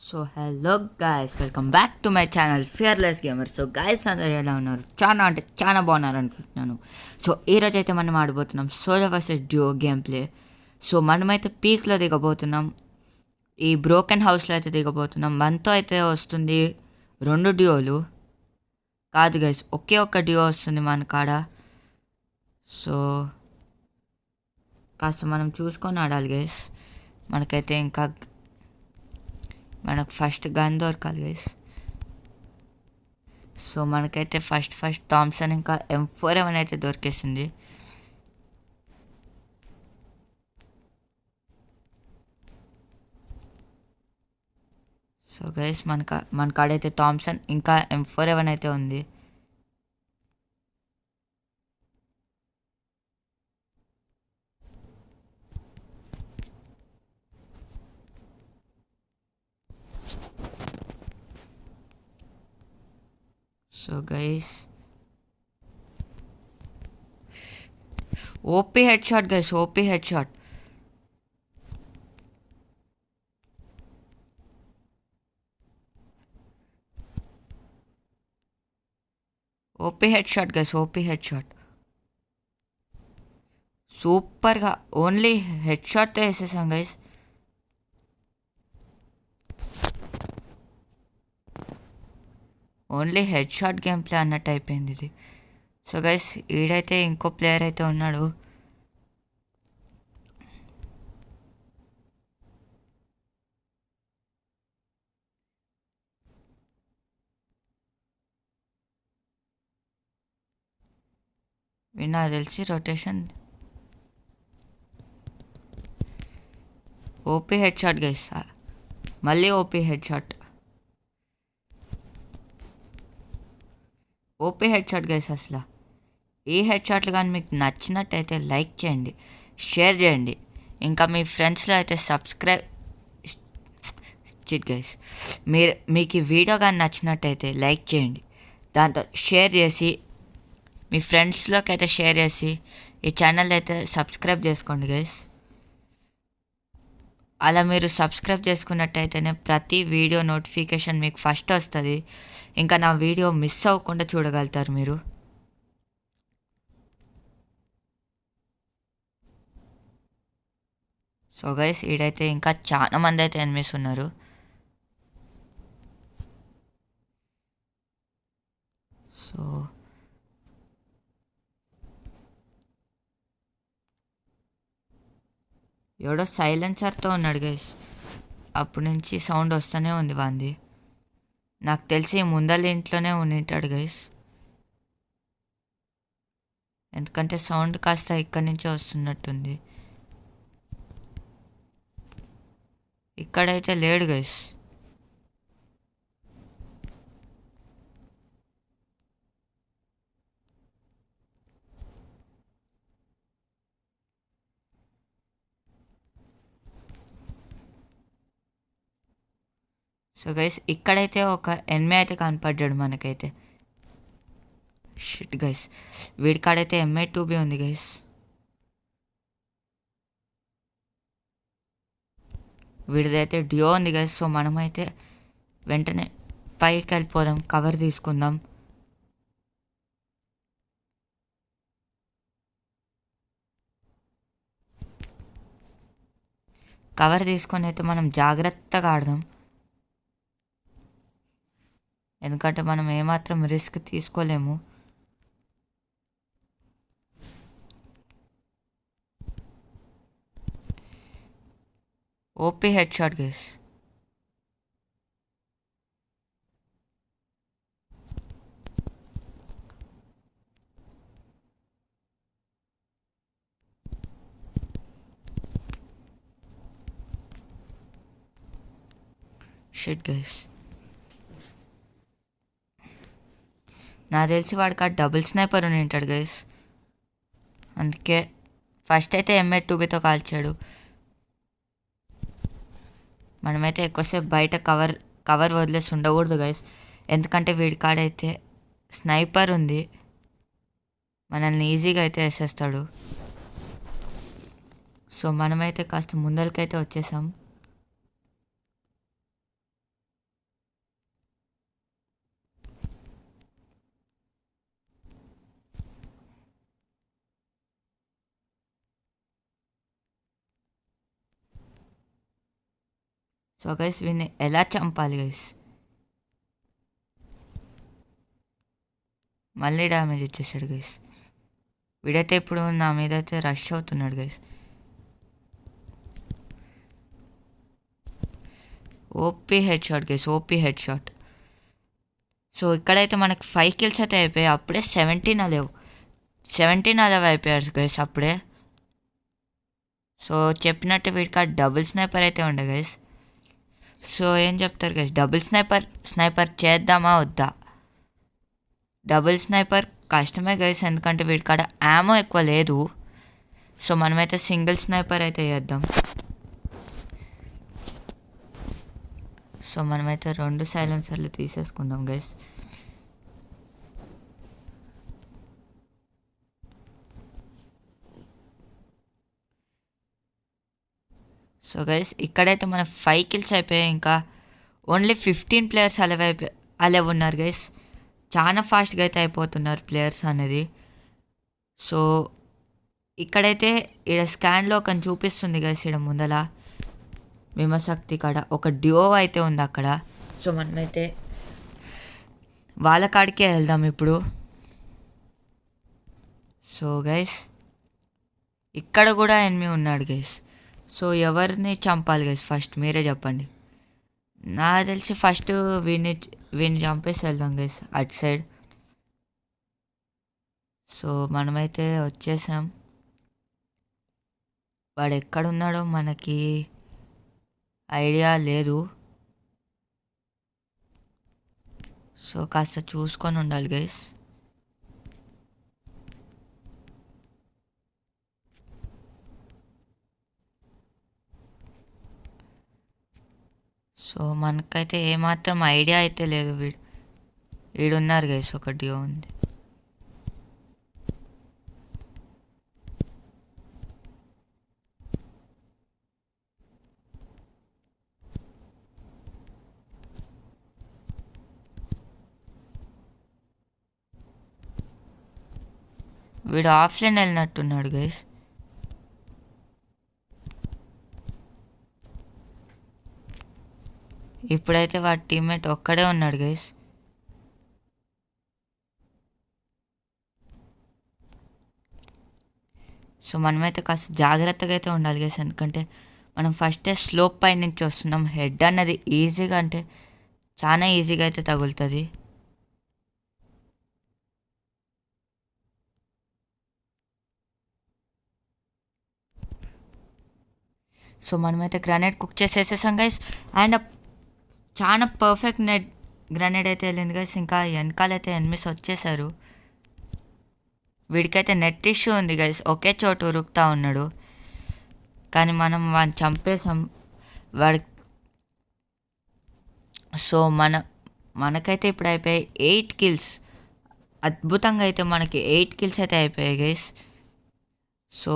So hello guys, welcome back to my channel fearless gamer. So guys, అందరూ ఎలా ఉన్నారు? చాలా అంటే చాలా బాగున్నారు అనుకుంటున్నాను. సో ఈరోజు అయితే మనం ఆడబోతున్నాం solo versus duo game play. So మనమైతే పీక్లో దిగబోతున్నాం, ఈ బ్రోకెన్ హౌస్లో అయితే దిగబోతున్నాం. మనతో అయితే వస్తుంది 2 డ్యూలు కాదు గైస్, ఒకే ఒక్క డ్యూ వస్తుంది మన కాడ. సో కాస్త మనం చూసుకొని ఆడాలి గైస్. మనకైతే ఇంకా మనకు ఫస్ట్ గన్ దొరకాలి గైస్. సో మనకైతే ఫస్ట్ థామ్సన్ ఇంకా M4 ఏమైనా అయితే దొరికేసింది. సో గైస్ మన కాడైతే థామ్సన్ ఇంకా M4 ఏమైనా అయితే ఉంది. So guys, OP head shot guys, OP head shot. OP head shot guys, OP head shot. సూపర్గా ఓన్లీ హెడ్ షాట్తో వేసేసాం guys. Only head shot game play అన్నట్టు అయిపోయింది ఇది. సో గైస్, ఈడైతే ఇంకో ప్లేయర్ అయితే ఉన్నాడు. నాకు తెలిసి rotation OP head shot guys, మళ్ళీ OP head shot. OP head shot guys. అసలు ఈ హెడ్ షాట్లు కానీ మీకు నచ్చినట్టయితే లైక్ చేయండి, షేర్ చేయండి, ఇంకా మీ ఫ్రెండ్స్లో అయితే సబ్స్క్రైబ్ గైస్. మీకు ఈ వీడియో కానీ నచ్చినట్టయితే లైక్ చేయండి, దాంతో షేర్ చేసి మీ ఫ్రెండ్స్లోకి అయితే షేర్ చేసి ఈ ఛానల్ అయితే సబ్స్క్రైబ్ చేసుకోండి గైస్. అలా మీరు సబ్స్క్రైబ్ చేసుకున్నట్టయితేనే ప్రతి వీడియో నోటిఫికేషన్ మీకు ఫస్ట్ వస్తుంది. ఇంకా నా వీడియో మిస్ అవ్వకుండా చూడగలుగుతారు మీరు. సో గైస్, ఈడైతే ఇంకా చాలా మంది అయితే ఎనిమిస్ ఉన్నారు. సో ఎవడో సైలెన్సర్తో ఉన్నాడు గైస్, అప్పటి నుంచి సౌండ్ వస్తూనే ఉంది వాంది. నాకు తెలిసి ముందల ఇంట్లోనే ఉండింటాడు గైస్, ఎందుకంటే సౌండ్ కాస్త ఇక్కడి నుంచే వస్తున్నట్టుంది. ఇక్కడైతే లేడు గైస్. సో గైస్, ఇక్కడైతే ఒక ఎనిమి అయితే కనపడ్డాడు మనకైతే. షిట్ గైస్, వీడి కాడైతే MA2B ఉంది గైస్. వీడిదైతే డ్యూ ఉంది గైస్. సో మనమైతే వెంటనే పైకి వెళ్ళిపోదాం, కవర్ తీసుకుందాం. కవర్ తీసుకొని అయితే మనం జాగ్రత్తగా ఆడదాం, ఎందుకంటే మనం ఏమాత్రం రిస్క్ తీసుకోలేము. OP head shot guys. Shit guys, నాకు తెలిసి వాడికి ఆ డబుల్ స్నైపర్ అని ఉంటాడు గైస్, అందుకే ఫస్ట్ అయితే MA2Bతో కాల్చాడు. మనమైతే ఎక్కువసేపు బయట కవర్ వదిలేసి ఉండకూడదు గైస్, ఎందుకంటే వీడి కాడైతే స్నైపర్ ఉంది, మనల్ని ఈజీగా అయితే వేసేస్తాడు. సో మనమైతే కాస్త ముందరికైతే వచ్చేసాం. సో గైస్ వీడిని ఎలా చంపాలి గైస్? మళ్ళీ డ్యామేజ్ ఇచ్చేసాడు గైస్. వీడైతే ఇప్పుడు నా మీద అయితే రష్ అవుతున్నాడు guys. OP head shot guys, OP head shot. So ఇక్కడైతే మనకి 5 కిల్స్ అయితే అయిపోయాయి. అప్పుడే 17 అలవ్ అయిపోయారు గైస్ అప్పుడే. సో చెప్పినట్టు వీడికి ఆ డబుల్ స్నైపర్ అయితే ఉండే గైస్. సో ఏం చెప్తారు గైస్, డబుల్ స్నైపర్ చేద్దామా వద్దా? డబుల్ స్నైపర్ కష్టమే గైస్, ఎందుకంటే వీడికాడ యామో ఎక్కువ లేదు. సో మనమైతే సింగిల్ స్నైపర్ అయితే చేద్దాం. సో మనమైతే 2 సైలెన్సర్లు తీసేసుకుందాం గైస్. సో గైస్ ఇక్కడైతే మన 5 కిల్స్ అయిపోయాయి. ఇంకా ఓన్లీ 15 ప్లేయర్స్ అలవ్ ఉన్నారు గైస్. చాలా ఫాస్ట్గా అయితే అయిపోతున్నారు ప్లేయర్స్ అనేది. సో ఇక్కడైతే ఇక్కడ స్కాన్లో ఒక చూపిస్తుంది గైస్, ఇక్కడ ముందల భీమశక్తి కాడ ఒక డ్యో అయితే ఉంది అక్కడ. సో మనమైతే వాళ్ళ కాడికే వెళ్దాం ఇప్పుడు. సో గైస్ ఇక్కడ కూడా ఎనిమి ఉన్నాడు గైస్. సో ఎవరిని చంపాలి గైస్ ఫస్ట్ మీరే చెప్పండి. నాకు తెలిసి ఫస్ట్ వీడిని చంపేసి వెళ్దాం గైస్ అటు సైడ్. సో మనమైతే వచ్చేసాం. వాడు ఎక్కడున్నాడో మనకి ఐడియా లేదు. సో కాస్త చూసుకొని ఉండాలి గైస్. సో మనకైతే ఏమాత్రం ఐడియా అయితే లేదు. వీడున్నారు గైస్, ఒక డ్యో ఉంది. వీడు ఆఫ్లైన్ వెళ్ళినట్టున్నాడు గైస్. ఇప్పుడైతే వాడి టీమ్మేట్ ఒక్కడే ఉన్నాడు గైస్. సో మనమైతే కాస్త జాగ్రత్తగా అయితే ఉండాలి గైస్, ఎందుకంటే మనం ఫస్టే స్లోప్ పై నుంచి వస్తున్నాం. హెడ్ అన్నది ఈజీగా అంటే చాలా ఈజీగా అయితే తగులుతుంది. సో మనమైతే గ్రానైట్ కుక్ చేసేసేసాం గైస్. అండ్ చాలా పర్ఫెక్ట్ గ్రానైట్ అయితే వెళ్ళింది గైస్. ఇంకా వెనకాలైతే ఎనిమిస్ వచ్చేసారు. వీడికైతే నెట్ ఇష్యూ ఉంది గైస్, ఒకే చోటు ఉరుకుతా ఉన్నాడు. కానీ మనం వాడిని చంపేసాం వాడి. సో మనకైతే ఇప్పుడు అయిపోయాయి 8 కిల్స్. అద్భుతంగా అయితే మనకి 8 కిల్స్ అయితే అయిపోయాయి గైస్. సో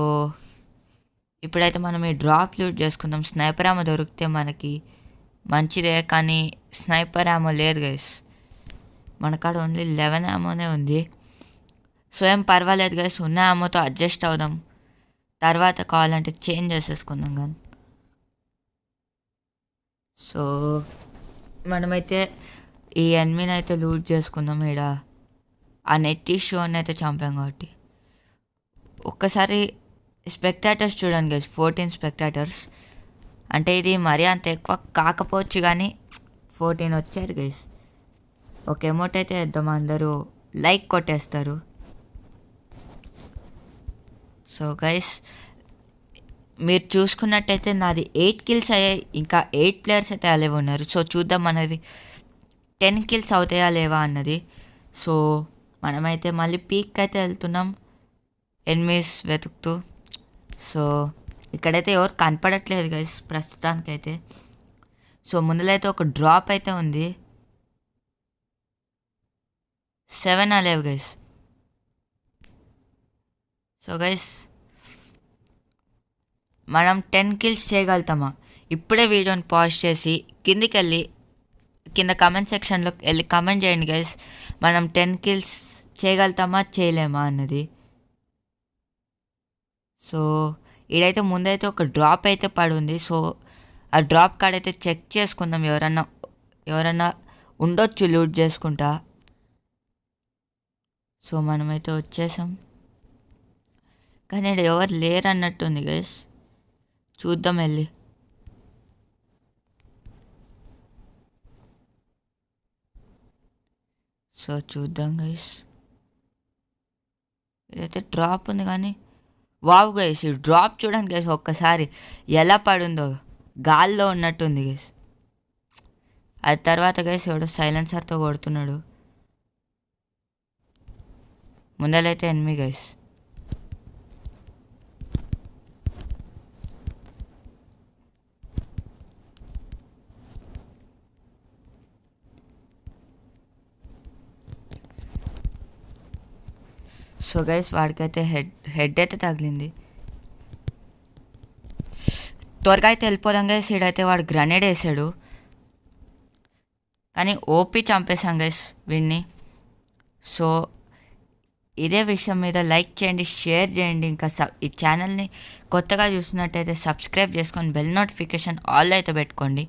ఇప్పుడైతే మనం ఈ డ్రాప్ లూట్ చేసుకుందాం. స్నైపర్ ఆమె దొరికితే మనకి మంచిదే, కానీ స్నైపర్ ఆమో లేదు గైస్. మన కాడ ఓన్లీ 11 ఆమోనే ఉంది. సో ఏం పర్వాలేదు గైస్, ఉన్న ఆమోతో అడ్జస్ట్ అవుదాం. తర్వాత కావాలంటే చేంజ్ చేసేసుకుందాం కానీ. సో మనమైతే ఈ ఎనిమిని అయితే లూట్ చేసుకుందాం. ఈడ ఆ నెట్ ఇష్యూని అయితే చంపాం కాబట్టి. ఒక్కసారి స్పెక్టాటర్స్ చూడండి గైస్, 14 స్పెక్టాటర్స్. అంటే ఇది మరీ అంత ఎక్కువ కాకపోవచ్చు కానీ 14 వచ్చారు గైస్. ఒక ఎమోట్ అయితే వేద్దాం, అందరూ లైక్ కొట్టేస్తారు. సో గైస్ మీరు చూసుకున్నట్టయితే నాది 8 కిల్స్ అయ్యాయి. ఇంకా 8 ప్లేయర్స్ అయితే అలేవి ఉన్నారు. సో చూద్దాం మనది 10 కిల్స్ అవుతాయా లేవా అన్నది. సో మనమైతే మళ్ళీ పీక్ అయితే వెళ్తున్నాం ఎనిమిస్ వెతుకుతూ. సో ఇక్కడైతే ఎవరు కనపడట్లేదు గైస్ ప్రస్తుతానికైతే. సో ముందులైతే ఒక డ్రాప్ అయితే ఉంది. 7 అలేవు గైస్. సో గైస్ మనం 10 కిల్స్ చేయగలుగుతామా? ఇప్పుడే వీడియోని పాజ్ చేసి కింద కామెంట్ సెక్షన్లో వెళ్ళి కామెంట్ చేయండి గైస్, మనం 10 కిల్స్ చేయగలుగుతామా చేయలేమా అన్నది. సో ఇడైతే ముందైతే ఒక డ్రాప్ అయితే పడి ఉంది. సో ఆ డ్రాప్ కాడైతే చెక్ చేసుకుందాం, ఎవరన్నా ఉండొచ్చు లూట్ చేసుకుంటా. సో మనమైతే వచ్చేసాం, కానీ ఇక్కడ ఎవరు లేరు అన్నట్టుంది గైస్. చూద్దాం వెళ్ళి. సో చూద్దాం గైస్. ఇదైతే డ్రాప్ ఉంది కానీ వావ్ గైస్, ఈ డ్రాప్ చూడండి గైస్ ఒక్కసారి ఎలా పడుందో, గాల్లో ఉన్నట్టుంది గైస్. అది తర్వాత గైస్ ఎవడో సైలెన్సర్తో కొడుతున్నాడు. ముందలైతే ఎనిమి గైస్. సో గైస్ వాడికైతే హెడ్ అయితే తగిలింది. త్వరగా అయితే వెళ్ళిపోదాం గైస్. ఈడైతే వాడు గ్రనేడ్ వేసాడు, కానీ ఓపి చంపేశాం గైస్ వీడిని. సో ఇదే విషయం మీద లైక్ చేయండి, షేర్ చేయండి. ఇంకా ఈ ఛానల్ని కొత్తగా చూస్తున్నట్టయితే సబ్స్క్రైబ్ చేసుకొని బెల్ నోటిఫికేషన్ ఆల్ అయితే పెట్టుకోండి.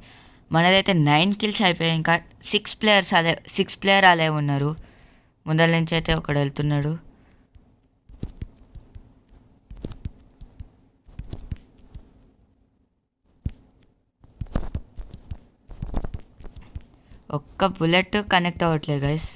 మనదైతే 9 kills అయిపోయాయి. ఇంకా 6 ప్లేయర్ అలే ఉన్నారు. ముందర నుంచి అయితే ఒకడు వెళ్తున్నాడు. ఒక్క బుల్లెట్ కనెక్ట్ అవ్వట్లేదు గైస్.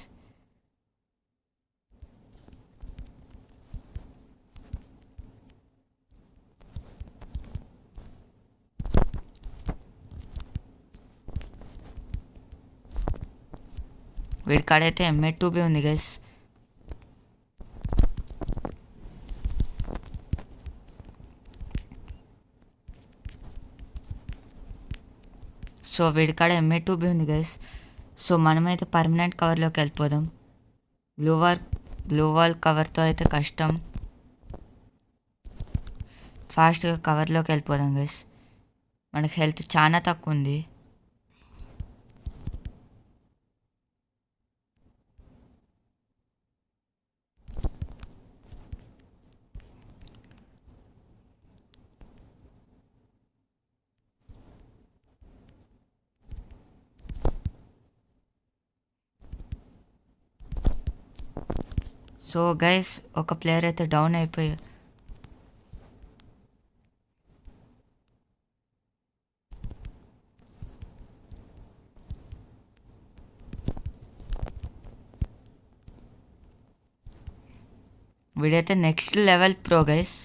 వీడి కాడైతే MA2B ఉంది గైస్. సో వీడి కాడ MA2B ఉంది గైస్. సో మనమైతే పర్మనెంట్ కవర్లోకి వెళ్ళిపోదాం. గ్లూ వాల్ కవర్తో అయితే కష్టం. ఫాస్ట్గా కవర్లోకి వెళ్ళిపోదాం గైస్. మనకి హెల్త్ చాలా తక్కువ ఉంది. సో గైస్ ఒక ప్లేయర్ అయితే డౌన్ అయిపోయారు. వీడైతే next level pro guys.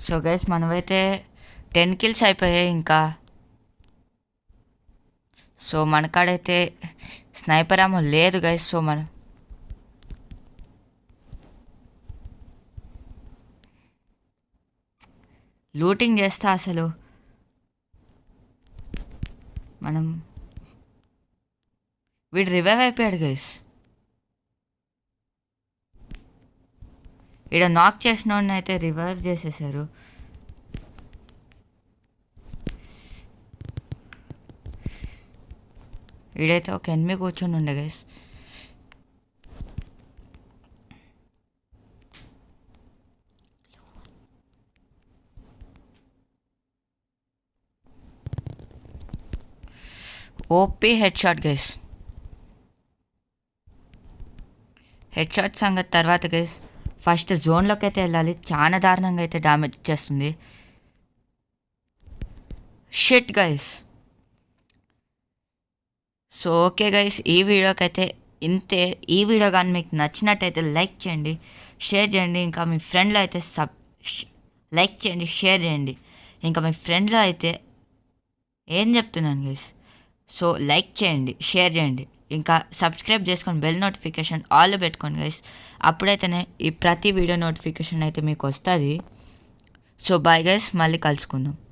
So guys మనమైతే 10 kills అయిపోయాయి ఇంకా. సో మన కాడైతే స్నైపర్ ఏమో లేదు గైస్. సో మనం లూటింగ్ చేస్తా అసలు వీడు రివైవ్ అయిపోయాడు గైస్. ఇక్కడ నాక్ చేసిన వాడిని అయితే రివైవ్ చేసేసారు. వీడైతే ఒక ఎనిమి కూర్చొని ఉండే guys. OP head shot guys. Head shot సంగతి తర్వాత గైస్. ఫస్ట్ జోన్లోకి అయితే వెళ్ళాలి. చాలా దారుణంగా అయితే డ్యామేజ్ ఇచ్చేస్తుంది. Shit guys. So okay guys, ఈ వీడియోకి అయితే ఇంతే. ఈ వీడియో కానీ మీకు నచ్చినట్టయితే లైక్ చేయండి, షేర్ చేయండి. ఇంకా మీ ఫ్రెండ్లో అయితే లైక్ చేయండి, షేర్ చేయండి. ఇంకా మీ ఫ్రెండ్లో అయితే ఏం చెప్తున్నాను గైస్. సో లైక్ చేయండి, షేర్ చేయండి, ఇంకా సబ్స్క్రైబ్ చేసుకొని బెల్ నోటిఫికేషన్ ఆల్ పెట్టుకోండి గైస్. అప్పుడైతేనే ఈ ప్రతి వీడియో నోటిఫికేషన్ అయితే మీకు వస్తుంది. సో బాయ్ గైస్, మళ్ళీ కలుసుకుందాం.